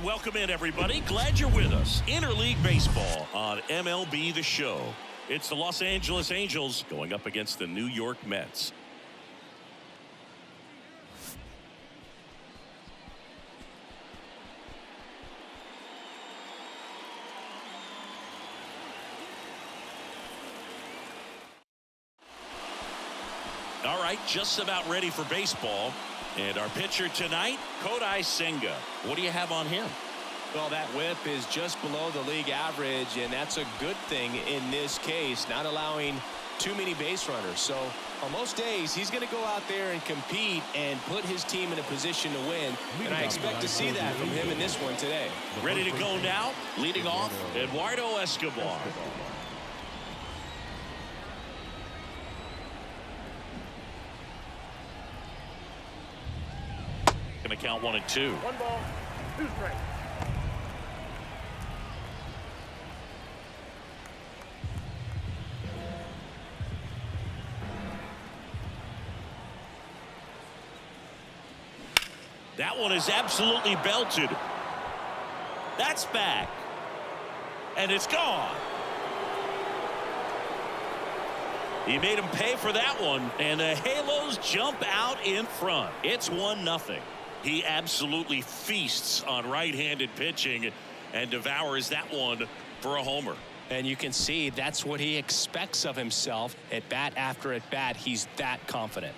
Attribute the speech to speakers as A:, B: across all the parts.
A: welcome in, everybody. Glad you're with us. Interleague Baseball on MLB The Show. It's the Los Angeles Angels going up against the New York Mets. All right, just about ready for baseball. And our pitcher tonight, Kodai Senga. What do you have on him?
B: Well, that whip is just below the league average, and that's a good thing in this case, not allowing too many base runners. So on most days, he's going to go out there and compete and put his team in a position to win. And I expect to see that from him in this one today.
A: Ready to go now, leading off, Eduardo Escobar. Going to count 1 and 2.
C: 1 ball, 2 strikes.
A: That one is absolutely belted. That's back. And it's gone. He made him pay for that one, and the Halos jump out in front. It's 1-0. He absolutely feasts on right-handed pitching and devours that one for a homer.
B: And you can see that's what he expects of himself at bat after at bat. He's that confident.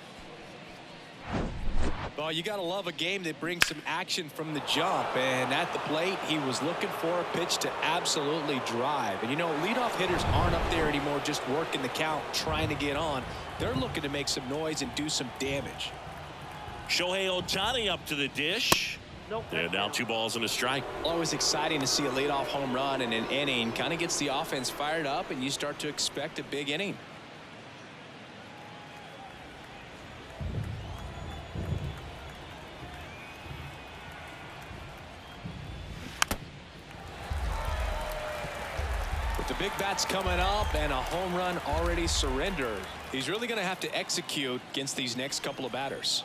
B: Well, you got to love a game that brings some action from the jump. And at the plate, he was looking for a pitch to absolutely drive. And, you know, leadoff hitters aren't up there anymore just working the count, trying to get on. They're looking to make some noise and do some damage.
A: Shohei Ohtani up to the dish. And now 2 balls and a strike.
B: Always exciting to see a leadoff home run in an inning. Kind of gets the offense fired up, and you start to expect a big inning. With the big bats coming up and a home run already surrendered, he's really going to have to execute against these next couple of batters.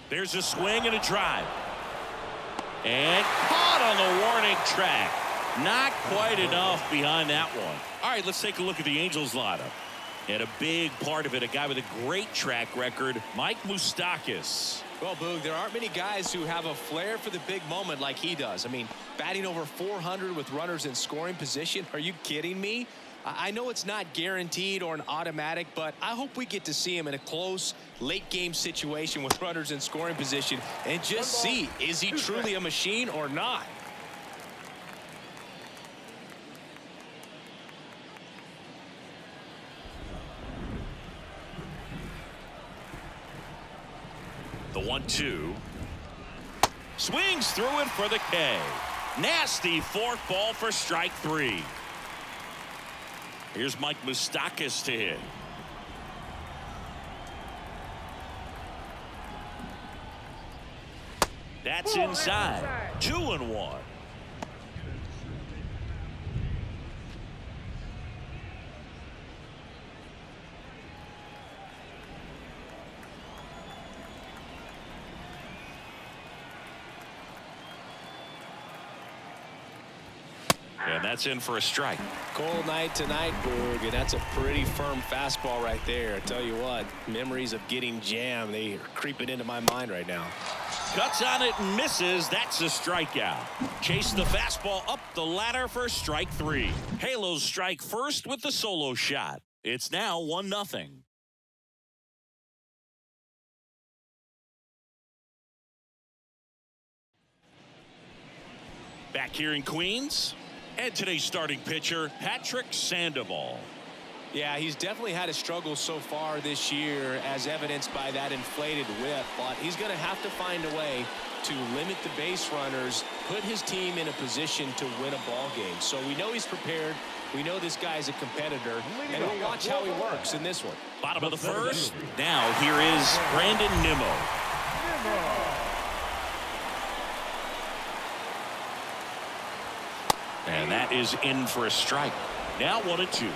A: There's a swing and a drive. And caught on the warning track. Not quite enough behind that one. All right, let's take a look at the Angels lineup. And a big part of it, a guy with a great track record, Mike Moustakas.
B: Well, Boog, there aren't many guys who have a flair for the big moment like he does. I mean, batting over 400 with runners in scoring position. Are you kidding me? I know it's not guaranteed or an automatic, but I hope we get to see him in a close late game situation with runners in scoring position and just see, is he truly a machine or not?
A: The 1-2. Swings through it for the K. Nasty 4th ball for strike 3. Here's Mike Moustakas to hit. That's inside. 2-1. And that's in for a strike.
B: Cold night tonight, Boog, and that's a pretty firm fastball right there. I tell you what, memories of getting jammed, they are creeping into my mind right now.
A: Cuts on it and misses. That's a strikeout. Chase the fastball up the ladder for strike 3. Halos strike first with the solo shot. It's now 1-0. Back here in Queens. And today's starting pitcher, Patrick Sandoval.
B: Yeah, he's definitely had a struggle so far this year, as evidenced by that inflated whip. But he's going to have to find a way to limit the base runners, put his team in a position to win a ball game. So we know he's prepared. We know this guy's a competitor, and we'll watch how he works in this one.
A: Bottom of the first. Now here is Brandon Nimmo. And that is in for a strike. Now 1-2.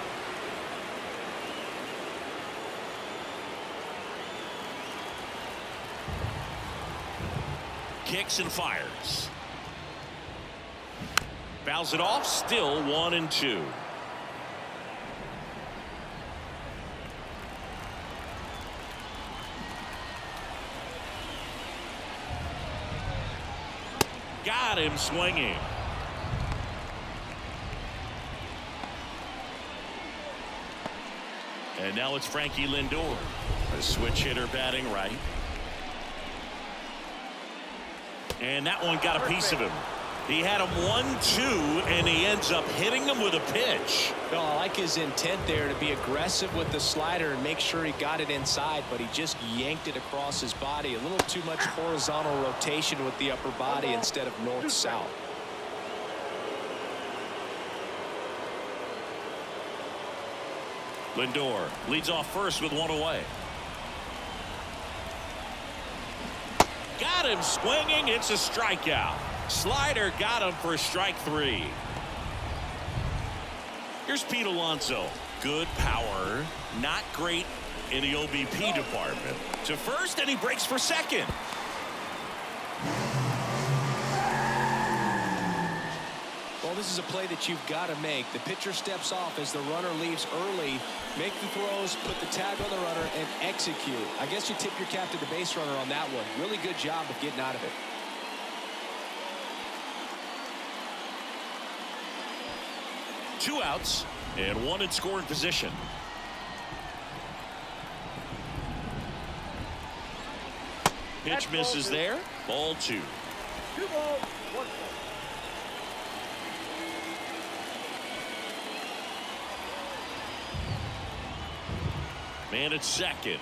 A: kicks and fires. Fouls it off. Still 1-2. Got him swinging. And now it's Frankie Lindor, a switch hitter batting right. And that one got a piece of him. He had him 1-2, and he ends up hitting him with a pitch.
B: Well, I like his intent there to be aggressive with the slider and make sure he got it inside, but he just yanked it across his body. A little too much horizontal rotation with the upper body instead of north-south.
A: Lindor leads off first with one away. Got him swinging. It's a strikeout. Slider got him for strike 3. Here's Pete Alonso. Good power. Not great in the OBP department. To first, and he breaks for second.
B: Well, this is a play that you've got to make. The pitcher steps off as the runner leaves early. Make the throws, put the tag on the runner, and execute. I guess you tip your cap to the base runner on that one. Really good job of getting out of it.
A: Two outs and one in scoring position. Pitch misses there. Ball 2.
C: 2 balls, 1 strike.
A: Man at second.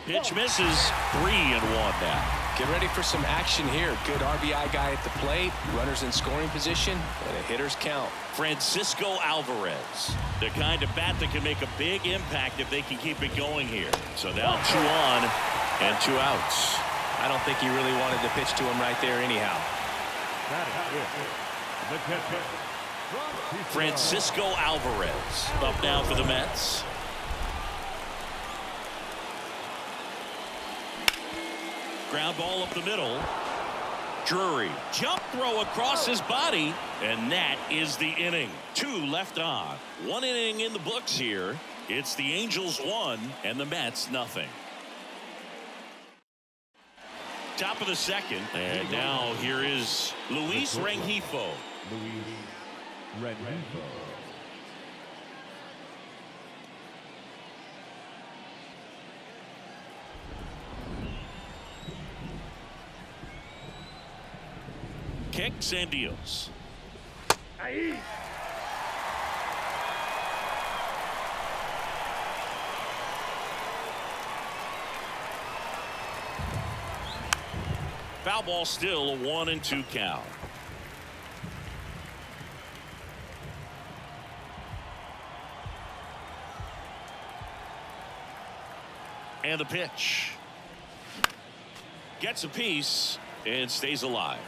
A: Pitch misses. 3-1 now.
B: Get ready for some action here. Good RBI guy at the plate. Runners in scoring position. And a hitter's count.
A: Francisco Alvarez. The kind of bat that can make a big impact if they can keep it going here. So now 2 on and 2 outs.
B: I don't think he really wanted to pitch to him right there anyhow.
A: Francisco Alvarez up now for the Mets. Ground ball up the middle. Drury. Jump throw across his body. And that is the inning. 2 left on. 1 inning in the books here. It's the Angels 1 and the Mets nothing. Top of the second. And now here is Luis Rengifo. Kicks and deals. Foul ball, still a 1-2 count. And the pitch. Gets a piece and stays alive.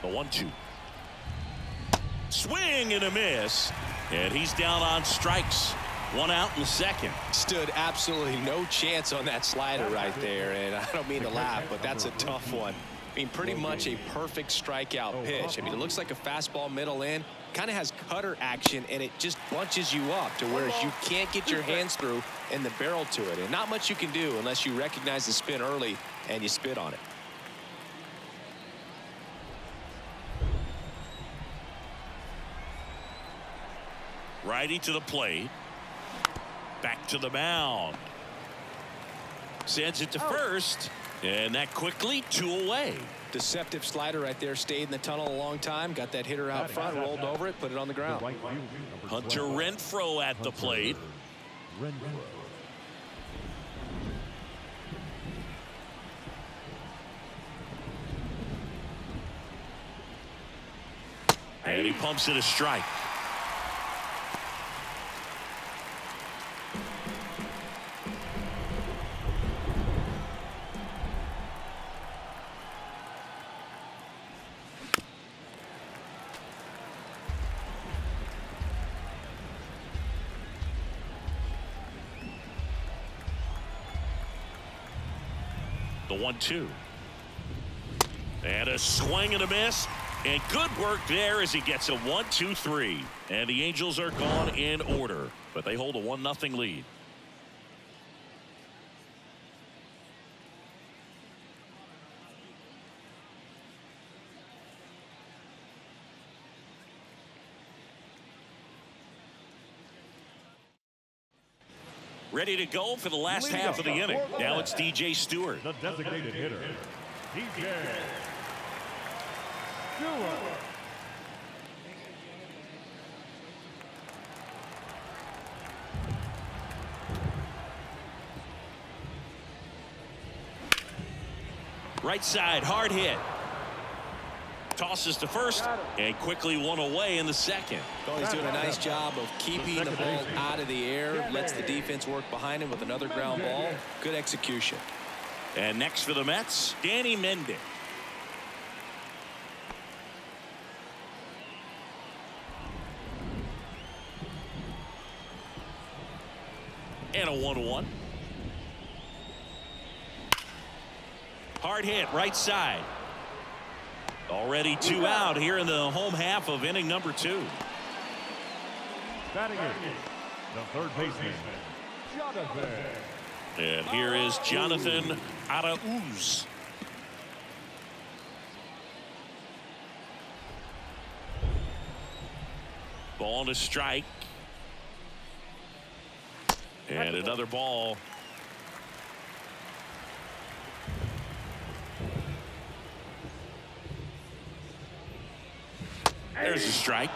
A: The 1-2. Swing and a miss. And he's down on strikes. 1 out in the second.
B: Stood absolutely no chance on that slider right there. And I don't mean to laugh, but that's a tough one. I mean, pretty much a perfect strikeout pitch. I mean, it looks like a fastball middle in. Kind of has cutter action, and it just bunches you up to where you can't get your hands through and the barrel to it. And not much you can do unless you recognize the spin early and you spit on it.
A: Righty to the plate. Back to the mound. Sends it to first. And that quickly 2 away.
B: Deceptive slider right there. Stayed in the tunnel a long time. Got that hitter out front. Rolled over it. Put it on the ground.
A: Hunter Renfroe at the plate. And he pumps it a strike. The 1-2. And a swing and a miss. And good work there as he gets a 1-2-3. And the Angels are gone in order, but they hold a 1-0 lead. Ready to go for the last half of the inning. Now it's DJ Stewart.
C: The designated hitter, DJ Stewart.
A: Right side, hard hit. Tosses to first and quickly one away in the second.
B: Well, he's doing a nice job of keeping the ball out of the air, lets the defense work behind him with another ground ball. Good execution.
A: And next for the Mets, Danny Mendick. And a 1-1. Hard hit, right side. Already 2 out here in the home half of inning number 2.
C: Batting in, the third baseman, Jonathan.
A: And here is Jonathan Arauz. Ball on a strike. And another ball. There's a strike.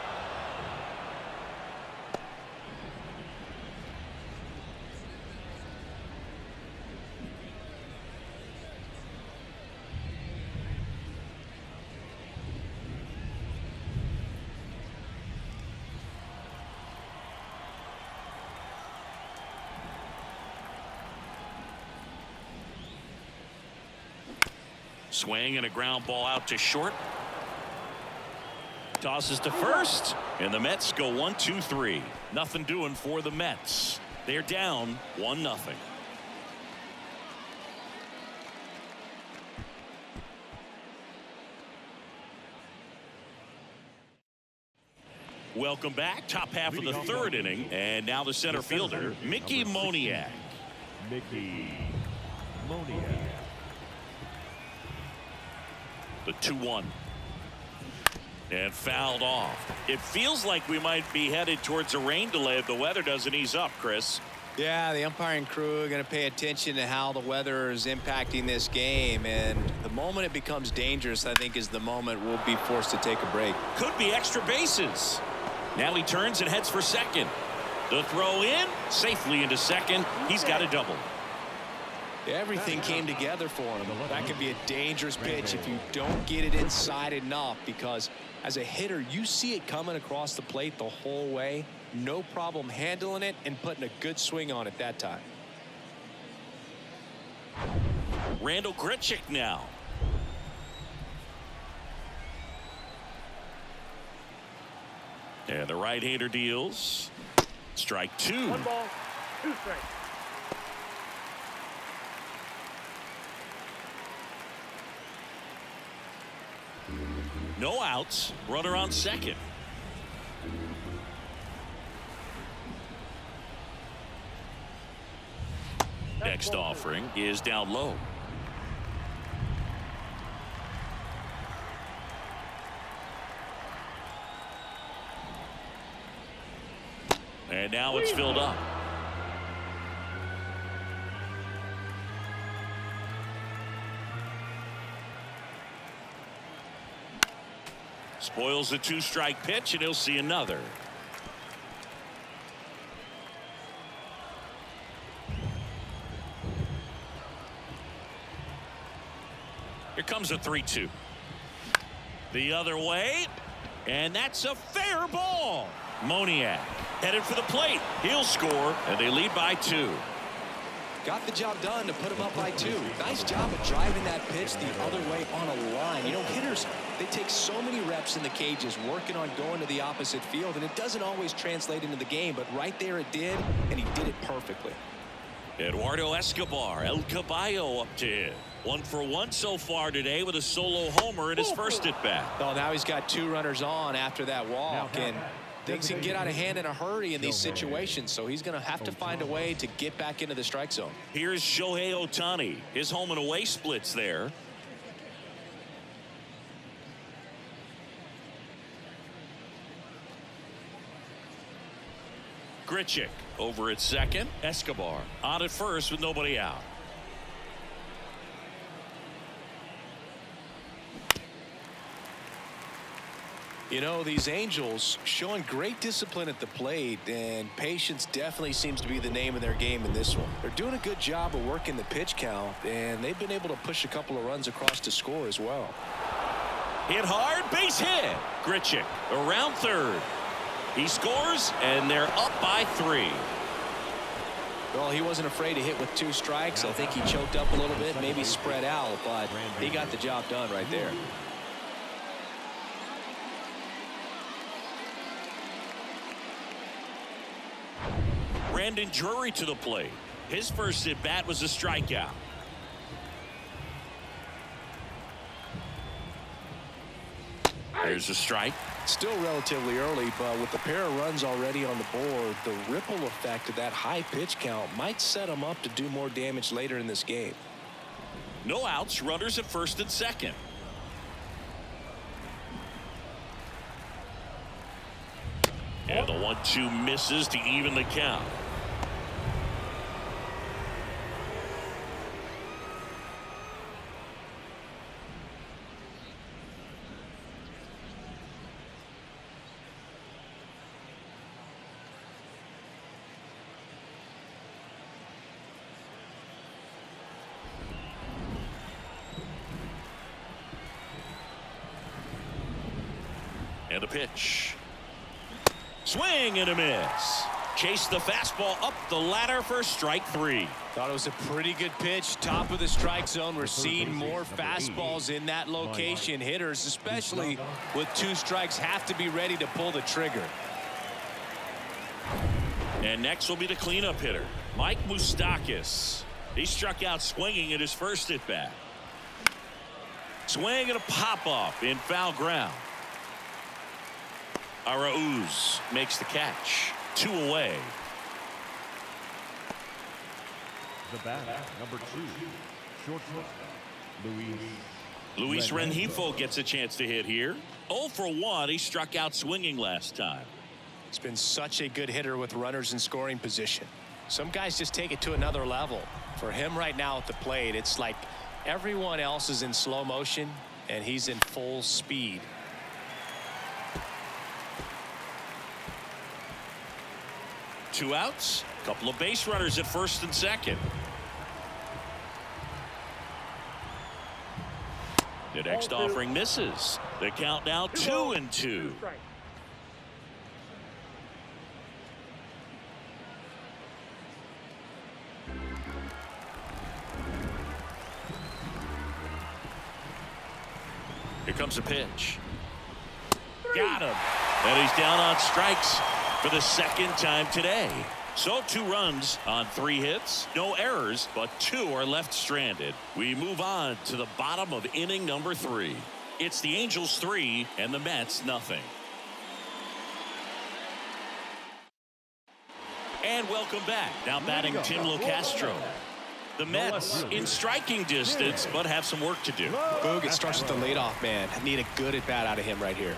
A: Swing and a ground ball out to short. Tosses to first, and the Mets go 1-2-3. Nothing doing for the Mets. They're down 1-0. Welcome back. Top half of the third inning, and now the center fielder, Mickey Moniak.
C: Mickey Moniak.
A: The 2-1. And fouled off. It feels like we might be headed towards a rain delay if the weather doesn't ease up, Chris.
B: Yeah, the umpiring crew are going to pay attention to how the weather is impacting this game. And the moment it becomes dangerous, I think, is the moment we'll be forced to take a break.
A: Could be extra bases. Now he turns and heads for second. The throw in, safely into second. He's got a double.
B: Everything came together for him. That could be a dangerous pitch if you don't get it inside enough, because as a hitter, you see it coming across the plate the whole way. No problem handling it and putting a good swing on it that time.
A: Randall Grichuk now. And the right-hander deals. Strike 2.
C: 1 ball, 2 strikes.
A: No outs. Runner on second. Next offering is down low. And now it's filled up. Spoils the 2-strike pitch, and he'll see another. Here comes a 3-2. The other way, and that's a fair ball. Moniak headed for the plate. He'll score, and they lead by 2.
B: Got the job done to put him up by 2. Nice job of driving that pitch the other way on a line. You know, hitters, they take so many reps in the cages working on going to the opposite field, and it doesn't always translate into the game, but right there it did, and he did it perfectly.
A: Eduardo Escobar, El Caballo up to hit. 1 for 1 so far today with a solo homer in his first at bat.
B: Oh, now he's got 2 runners on after that walk, and things can get out of hand in a hurry in these situations, so he's going to have to find a way to get back into the strike zone.
A: Here's Shohei Ohtani. His home and away splits there. Grichuk over at second. Escobar on at first with nobody out.
B: You know, these Angels showing great discipline at the plate, and patience definitely seems to be the name of their game in this one. They're doing a good job of working the pitch count, and they've been able to push a couple of runs across to score as well.
A: Hit hard, base hit. Grichuk around third. He scores, and they're up by 3.
B: Well, he wasn't afraid to hit with 2 strikes. I think he choked up a little bit, maybe spread out, but he got the job done right there.
A: Brandon Drury to the plate. His first at bat was a strikeout. There's a strike.
B: Still relatively early, but with the pair of runs already on the board, the ripple effect of that high pitch count might set him up to do more damage later in this game.
A: No outs, runners at first and second. And the 1-2 misses to even the count. And a pitch. Swing and a miss. Chase the fastball up the ladder for strike 3.
B: Thought it was a pretty good pitch. Top of the strike zone. We're seeing more fastballs in that location. Hitters, especially with 2 strikes, have to be ready to pull the trigger.
A: And next will be the cleanup hitter, Mike Moustakas. He struck out swinging at his first at bat. Swing and a pop up in foul ground. Arauz makes the catch. 2 away.
C: The batter, number 2, shortstop,
A: Luis Rengifo gets a chance to hit here. 0 for 1. He struck out swinging last time.
B: He's been such a good hitter with runners in scoring position. Some guys just take it to another level. For him right now at the plate, it's like everyone else is in slow motion and he's in full speed.
A: Two outs, couple of base runners at first and second. The next offering misses. The count now 2-2. Here comes a pitch. Got him. And he's down on strikes for the second time today. So 2 runs on 3 hits, no errors, but 2 are left stranded. We move on to the bottom of inning number 3. It's the Angels 3 and the Mets nothing. And welcome back. Now batting Tim Locastro. The Mets in striking distance, but have some work to do.
B: Boog, it starts with the leadoff man. Need a good at bat out of him right here.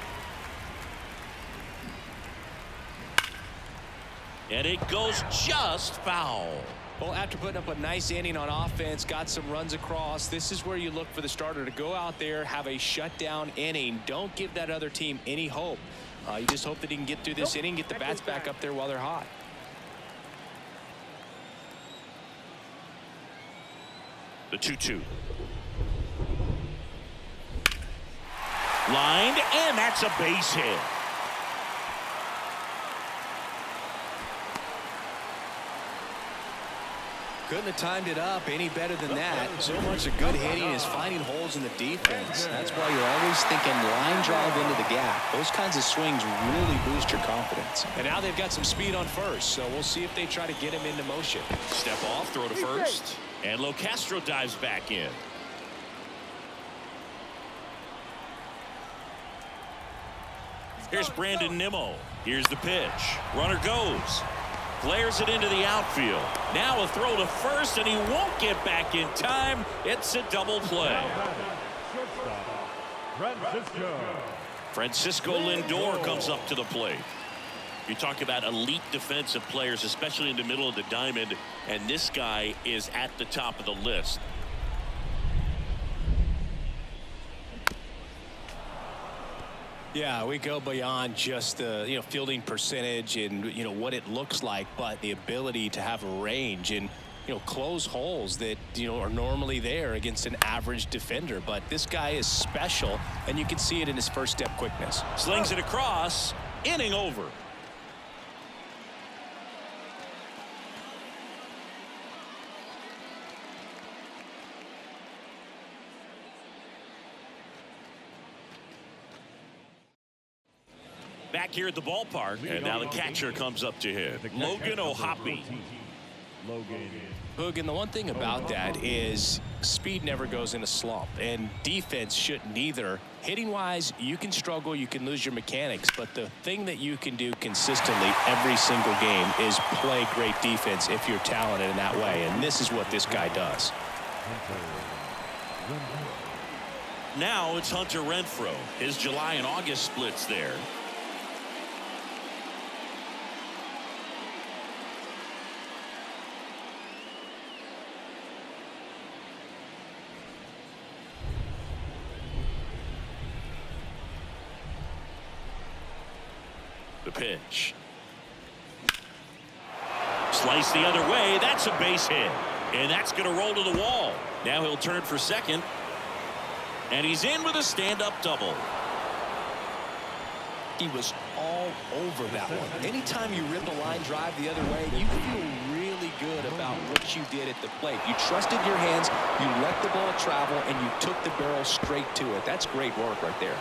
A: And it goes just foul.
B: Well, after putting up a nice inning on offense, got some runs across, this is where you look for the starter to go out there, have a shutdown inning. Don't give that other team any hope. You just hope that he can get through this inning, get the bats back up there while they're hot.
A: The 2-2. Lined, and that's a base hit.
B: Couldn't have timed it up any better than that. So much of good hitting is finding holes in the defense. That's why you're always thinking line drive into the gap. Those kinds of swings really boost your confidence. And now they've got some speed on first, so we'll see if they try to get him into motion.
A: Step off, throw to first, and Locastro dives back in. Here's Brandon Nimmo. Here's the pitch. Runner goes. Flares it into the outfield. Now a throw to first, and he won't get back in time. It's a double play. Francisco Lindor comes up to the plate. You talk about elite defensive players, especially in the middle of the diamond, and this guy is at the top of the list.
B: Yeah, we go beyond just the fielding percentage and what it looks like, but the ability to have a range and close holes that are normally there against an average defender. But this guy is special, and you can see it in his first step quickness.
A: Slings it across. Inning over. Back here at the ballpark, and now the catcher comes up to hit. Logan O'Hoppe.
B: Hoog, and the one thing about that is speed never goes in a slump, and defense shouldn't either. Hitting wise, you can struggle, you can lose your mechanics, but the thing that you can do consistently every single game is play great defense if you're talented in that way, and this is what this guy does.
A: Now it's Hunter Renfroe. His July and August splits there. The pitch. Slice the other way. That's a base hit. And that's going to roll to the wall. Now he'll turn for second. And he's in with a stand-up double.
B: He was all over that one. Anytime you rip a line drive the other way, you feel really good about what you did at the plate. You trusted your hands, you let the ball travel, and you took the barrel straight to it. That's great work right there.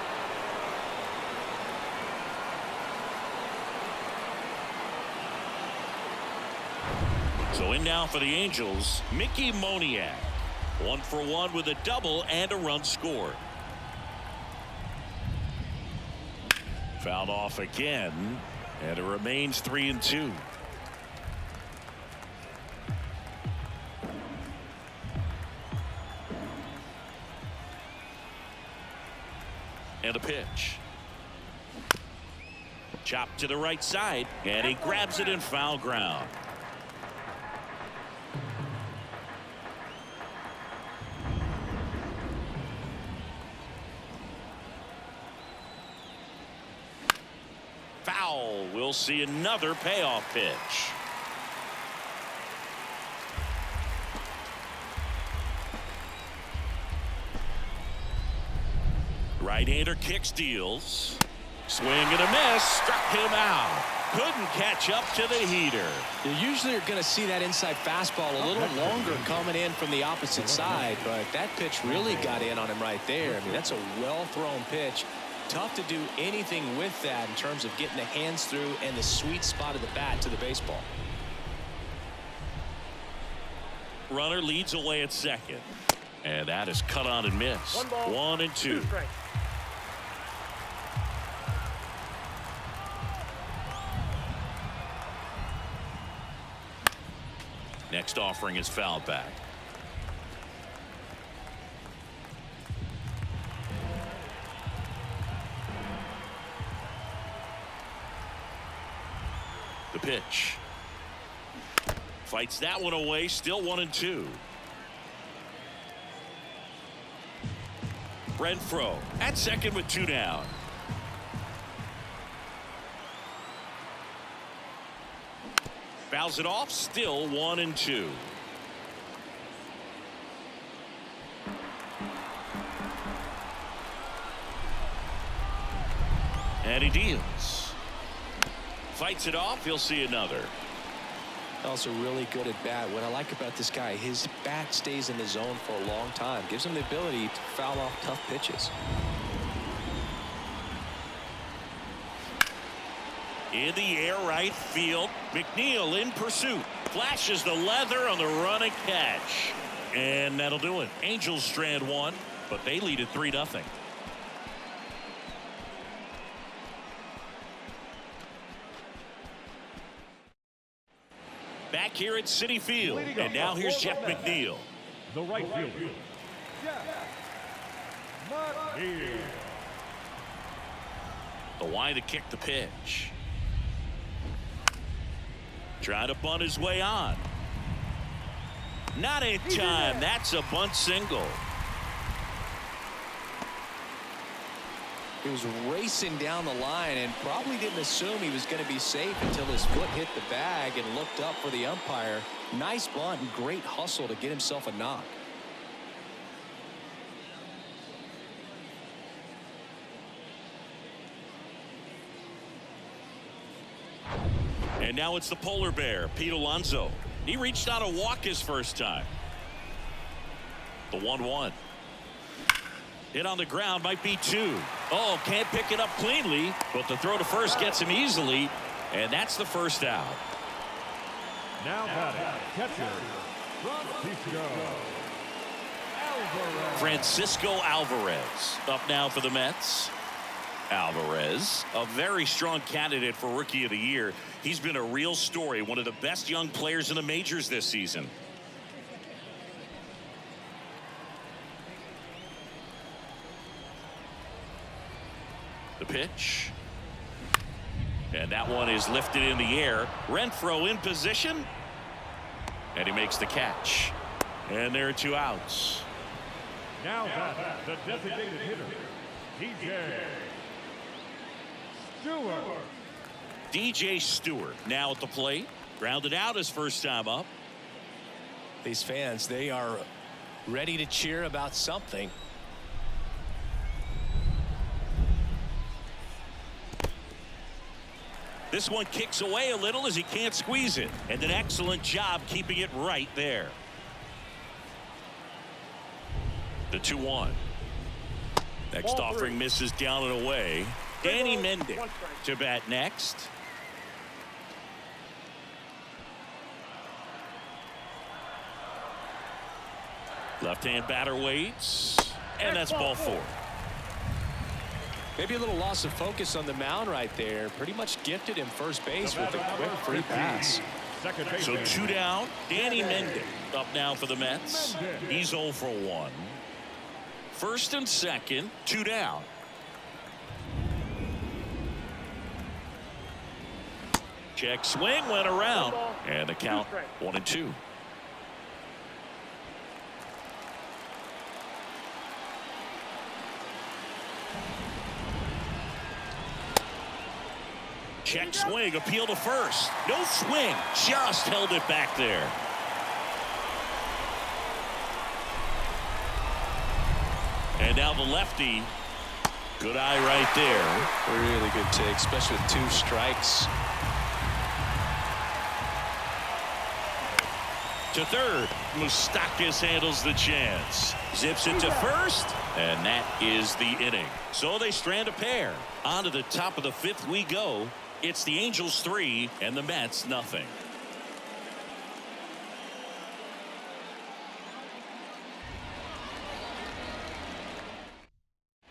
A: So in now for the Angels, Mickey Moniak. 1 for 1 with a double and a run scored. Fouled off again, and it remains 3-2. And a pitch. Chopped to the right side, and he grabs it in foul ground. Foul. We'll see another payoff pitch. Right-hander kicks, deals. Swing and a miss. Struck him out. Couldn't catch up to the heater.
B: You usually are going to see that inside fastball a little longer coming in from the opposite side, but that pitch really got in on him right there. I mean, that's a well-thrown pitch. Tough to do anything with that in terms of getting the hands through and the sweet spot of the bat to the baseball.
A: Runner leads away at second. And that is cut on and missed. 1-2. Next offering is fouled back. The pitch. Fights that one away. Still 1-2. Renfroe at second with 2 down. Fouls it off. Still 1-2. And he deals. Fights it off. He'll see another.
B: Also really good at bat. What I like about this guy, his bat stays in the zone for a long time. Gives him the ability to foul off tough pitches.
A: In the air right field. McNeil in pursuit. Flashes the leather on the running catch. And that'll do it. Angels strand 1, but they lead at 3-0. back here at Citi Field. And now here's Jeff McNeil.
C: The right fielder, Jeff McNeil.
A: The wide to kick the pitch. Trying to bunt his way on. Not in time. That's a bunt single.
B: He was racing down the line and probably didn't assume he was going to be safe until his foot hit the bag and looked up for the umpire. Nice bunt and great hustle to get himself a knock.
A: And now it's the polar bear, Pete Alonso. He reached out a walk his first time. The 1-1. Hit on the ground, might be 2. Oh, can't pick it up cleanly, but the throw to first gets him easily, and that's the first out.
C: Now batting, catcher,
A: Francisco Alvarez up now for the Mets. Alvarez, a very strong candidate for Rookie of the Year. He's been a real story, one of the best young players in the majors this season. The pitch. And that one is lifted in the air. Renfroe in position. And he makes the catch. And there are 2 outs.
C: Now that the designated hitter, DJ Stewart.
A: DJ Stewart now at the plate. Grounded out his first time up.
B: These fans, they are ready to cheer about something.
A: This one kicks away a little as he can't squeeze it. And an excellent job keeping it right there. The 2-1. Next offering misses down and away. Danny Mendick to bat next. Left-hand batter waits. And that's ball 4.
B: Maybe a little loss of focus on the mound right there. Pretty much gifted him first base with a quick free pass.
A: So 2 down. Danny Mendick up now for the Mets. He's 0 for 1. First and second, 2 down. Check swing, went around, and the count 1-2. Check swing, appeal to first. No swing, just held it back there. And now the lefty. Good eye right there.
B: Really good take, especially with 2 strikes.
A: To third, Moustakas handles the chance. Zips it to first, and that is the inning. So they strand a pair. On to the top of the 5th we go. It's the Angels 3 and the Mets nothing.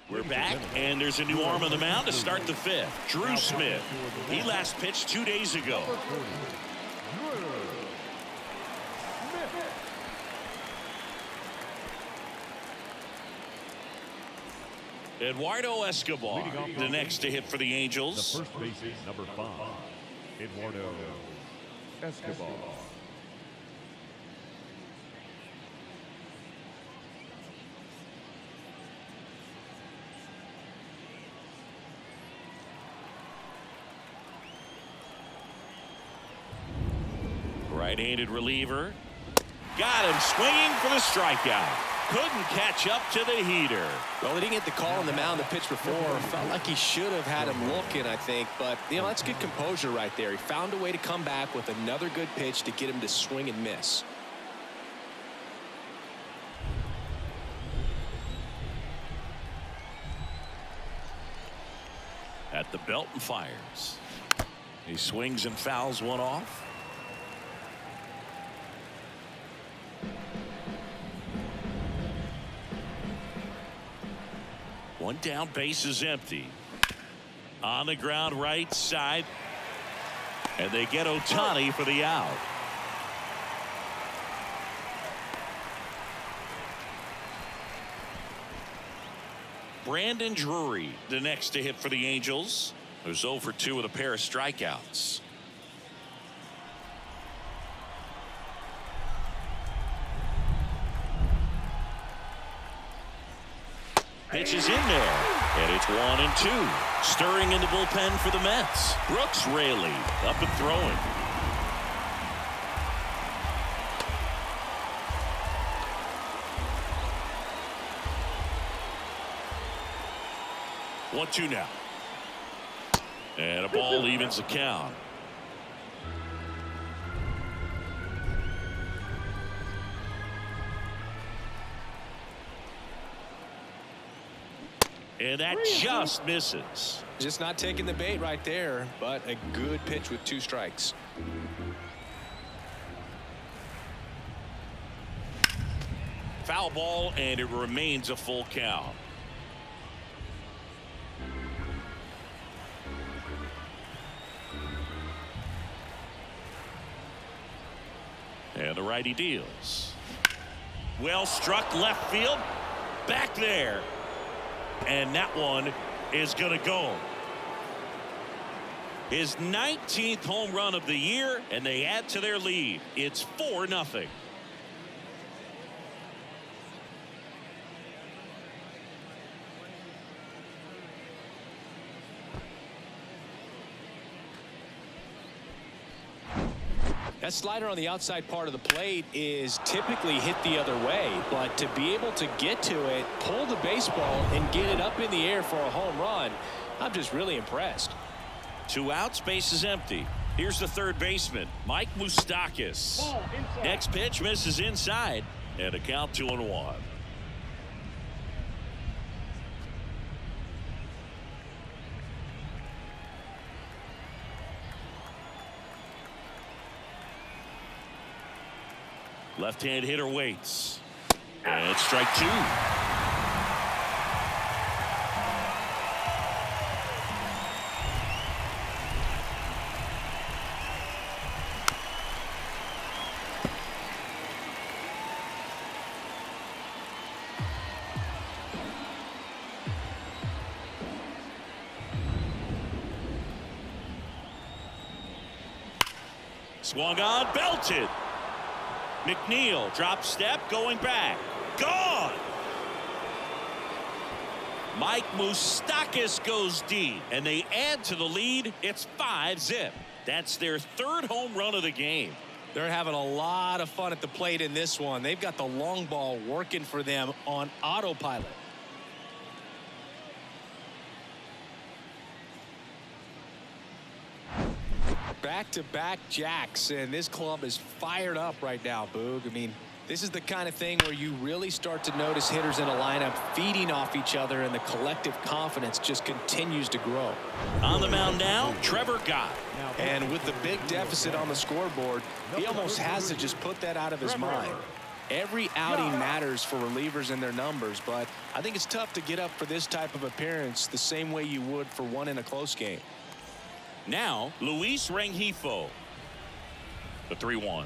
A: We're back, and there's a new arm on the mound to start the 5th. Drew Smith. He last pitched 2 days ago. Eduardo Escobar, the next to hit for the Angels.
C: The first baseman, number 5, Eduardo Escobar.
A: Right-handed reliever. Got him swinging for the strikeout. Couldn't catch up to the heater.
B: Well, he didn't get the call on the mound the pitch before. Felt like he should have had him looking, I think. But, you know, that's good composure right there. He found a way to come back with another good pitch to get him to swing and miss.
A: At the belt and fires. He swings and fouls one off. One down, base is empty. On the ground right side. And they get Ohtani for the out. Brandon Drury, the next to hit for the Angels, who's 0 for 2 with a pair of strikeouts. Pitch is in there, and it's 1-2. Stirring in the bullpen for the Mets. Brooks Raley up and throwing. One, two now. And a ball evens the count. And that just misses.
B: Just not taking the bait right there, but a good pitch with 2 strikes.
A: Foul ball, and it remains a full count. And the righty deals. Well struck left field. Back there. And that one is going to go. His 19th home run of the year, and they add to their lead. It's 4-0.
B: That slider on the outside part of the plate is typically hit the other way, but to be able to get to it, pull the baseball, and get it up in the air for a home run, I'm just really impressed.
A: 2 outs, base is empty. Here's the third baseman, Mike Moustakas. Next pitch misses inside, and a count 2-1. Left-hand hitter waits. And it's strike 2. Swung on, belted. McNeil drop step going back. Gone. Mike Moustakas goes deep, and they add to the lead. It's 5-0. That's their 3rd home run of the game.
B: They're having a lot of fun at the plate in this one. They've got the long ball working for them on autopilot. Back-to-back jacks, and this club is fired up right now, Boog. I mean, this is the kind of thing where you really start to notice hitters in a lineup feeding off each other, and the collective confidence just continues to grow.
A: On the mound now, Trevor Gott.
B: And with the big deficit on the scoreboard, he almost has to just put that out of his mind. Every outing matters for relievers and their numbers, but I think it's tough to get up for this type of appearance the same way you would for one in a close game.
A: Now, Luis Rengifo. The 3-1.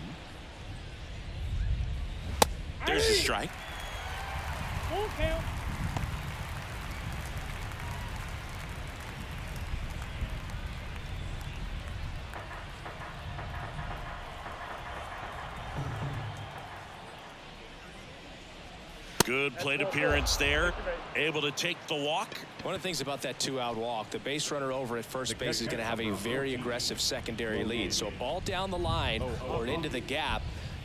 A: There's a strike.
D: Full count.
A: Good plate appearance there. Able to take the walk.
B: One of the things about that 2-out walk, the base runner over at first base is going to have a very aggressive secondary lead. So a ball down the line or into the gap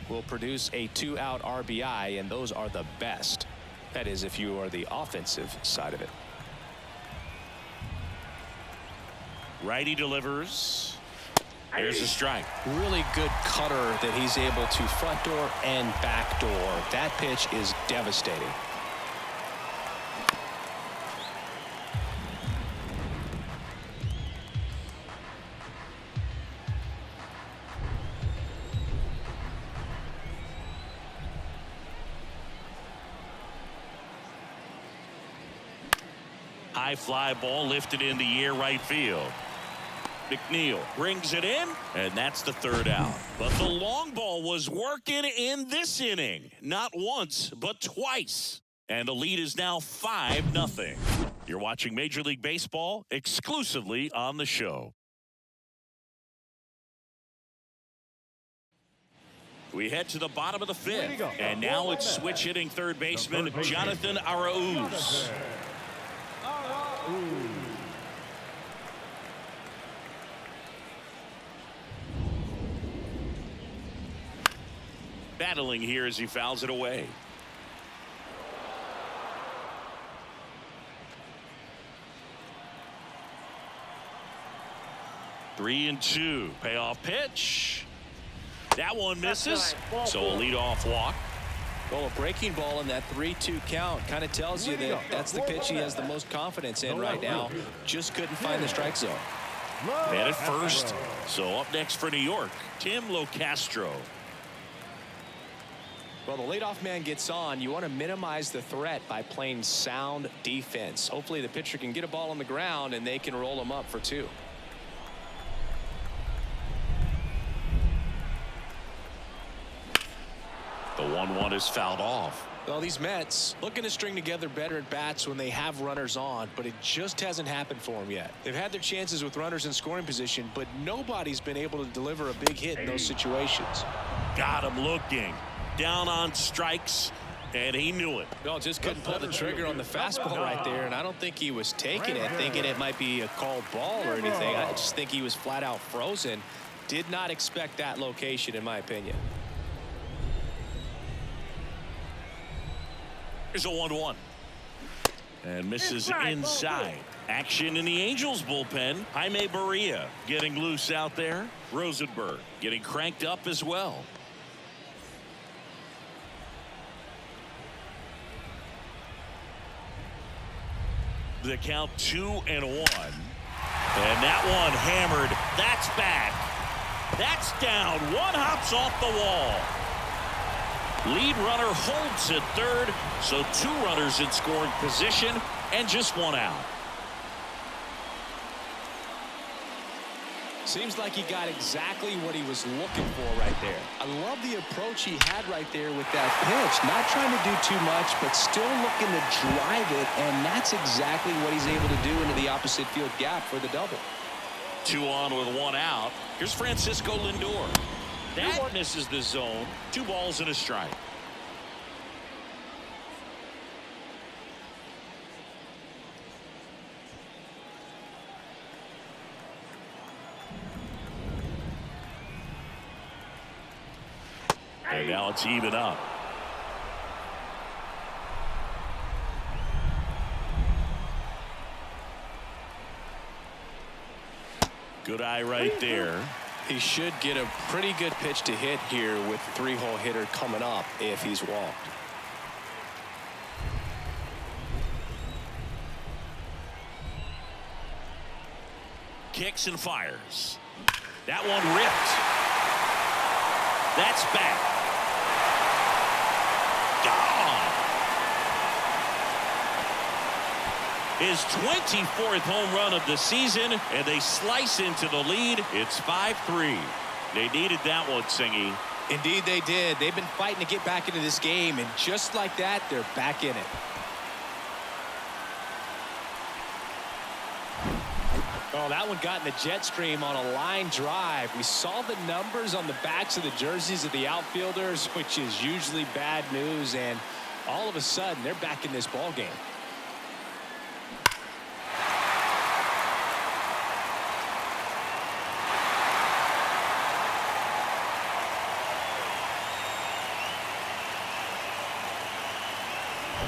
B: will produce a 2-out RBI, and those are the best. That is, if you are the offensive side of it.
A: Righty delivers. There's a strike.
B: Really good cutter that he's able to front door and back door. That pitch is devastating.
A: High fly ball lifted in the air right field. McNeil brings it in, and that's the 3rd out. But the long ball was working in this inning. Not once, but twice. And the lead is now 5-0. You're watching Major League Baseball exclusively on the show. We head to the bottom of the fifth, and now it's switch hitting third baseman Jonathan Arauz. Battling here as he fouls it away. Three and two. Payoff pitch. That one misses. So a leadoff walk.
B: Well, a breaking ball in that 3-2 count kind of tells you that that's the pitch he has the most confidence in right now. Just couldn't find the strike zone.
A: Man at first. So up next for New York, Tim Locastro.
B: Well, the leadoff man gets on. You want to minimize the threat by playing sound defense. Hopefully the pitcher can get a ball on the ground and they can roll him up for two.
A: The 1-1 is fouled off.
B: Well, these Mets looking to string together better at bats when they have runners on, but it just hasn't happened for them yet. They've had their chances with runners in scoring position, but nobody's been able to deliver a big hit in those situations.
A: Got him looking. Down on strikes, and he knew it.
B: Well, just couldn't pull the trigger on the fastball right there, and I don't think he was taking it, thinking it might be a called ball or anything. I just think he was flat out frozen. Did not expect that location, in my opinion.
A: Here's a 1-1. And misses inside. Action in the Angels bullpen. Jaime Barria getting loose out there. Rosenberg getting cranked up as well. The count 2-1. And that one hammered. That's back. That's down. One hops off the wall. Lead runner holds at third, so two runners in scoring position and just one out.
B: Seems like he got exactly what he was looking for right there. I love the approach he had right there with that pitch. Not trying to do too much, but still looking to drive it, and that's exactly what he's able to do into the opposite field gap for the double.
A: 2 on with 1 out. Here's Francisco Lindor. That misses the zone. 2 balls and a strike. And now it's even up. Good eye right there.
B: He should get a pretty good pitch to hit here with the 3-hole hitter coming up if he's walked.
A: Kicks and fires. That one ripped. That's back. Gone. His 24th home run of the season, and they slice into the lead. It's 5-3. They needed that one, Singy.
B: Indeed they did. They've been fighting to get back into this game, and just like that, they're back in it. Oh, that one got in the jet stream on a line drive. We saw the numbers on the backs of the jerseys of the outfielders, which is usually bad news, and all of a sudden, they're back in this ball game.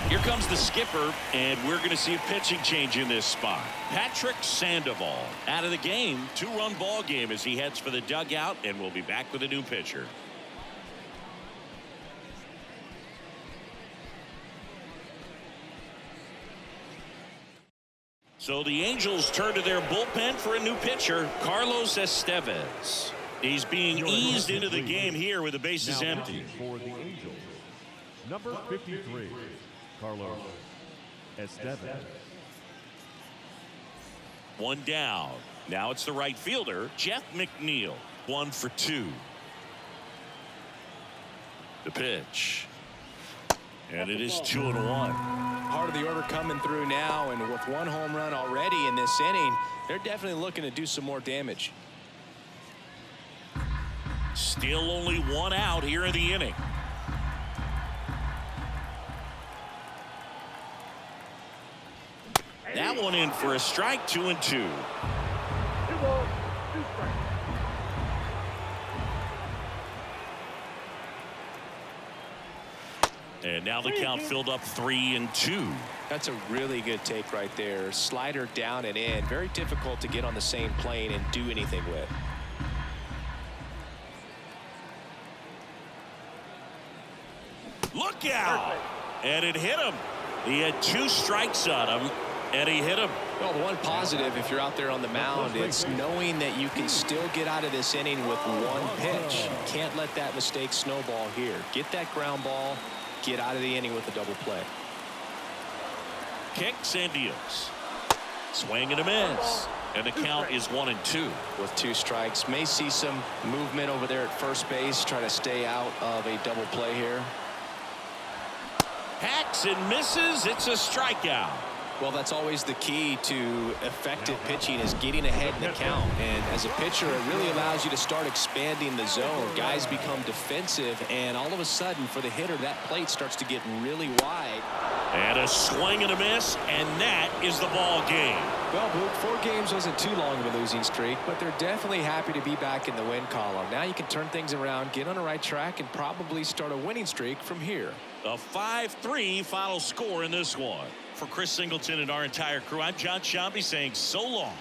A: Here comes the skipper, and we're going to see a pitching change in this spot. Patrick Sandoval out of the game. 2-run ball game as he heads for the dugout, and we'll be back with a new pitcher. So the Angels turn to their bullpen for a new pitcher, Carlos Estevez. He's being eased into the game here with the bases empty.
C: For the Angels, number 53, Carlos Estevez.
A: 1 down. Now it's the right fielder, Jeff McNeil. 1 for 2. The pitch. And it is 2-1.
B: part of the order coming through now, and with one home run already in this inning, they're definitely looking to do some more damage.
A: Still only one out here in the inning. That one in for a strike, 2-2.
D: 2 balls, 2 strikes.
A: And now the count filled up 3-2.
B: That's a really good take right there. Slider down and in. Very difficult to get on the same plane and do anything with.
A: Look out! And it hit him. He had 2 strikes on him, and he hit him.
B: Well, the one positive, if you're out there on the mound, it's knowing that you can still get out of this inning with one pitch. You can't let that mistake snowball here. Get that ground ball, get out of the inning with a double play.
A: Kicks and deals. Swing and a miss. And the count is 1-2.
B: With 2 strikes, may see some movement over there at first base, try to stay out of a double play here.
A: Hacks and misses. It's a strikeout.
B: Well, that's always the key to effective pitching, is getting ahead in the count. And as a pitcher, it really allows you to start expanding the zone. Guys become defensive, and all of a sudden, for the hitter, that plate starts to get really wide.
A: And a swing and a miss, and that is the ball game.
B: Well, Boog, 4 games wasn't too long of a losing streak, but they're definitely happy to be back in the win column. Now you can turn things around, get on the right track, and probably start a winning streak from here.
A: A 5-3 final score in this one. For Chris Singleton and our entire crew, I'm John Shambi saying so long.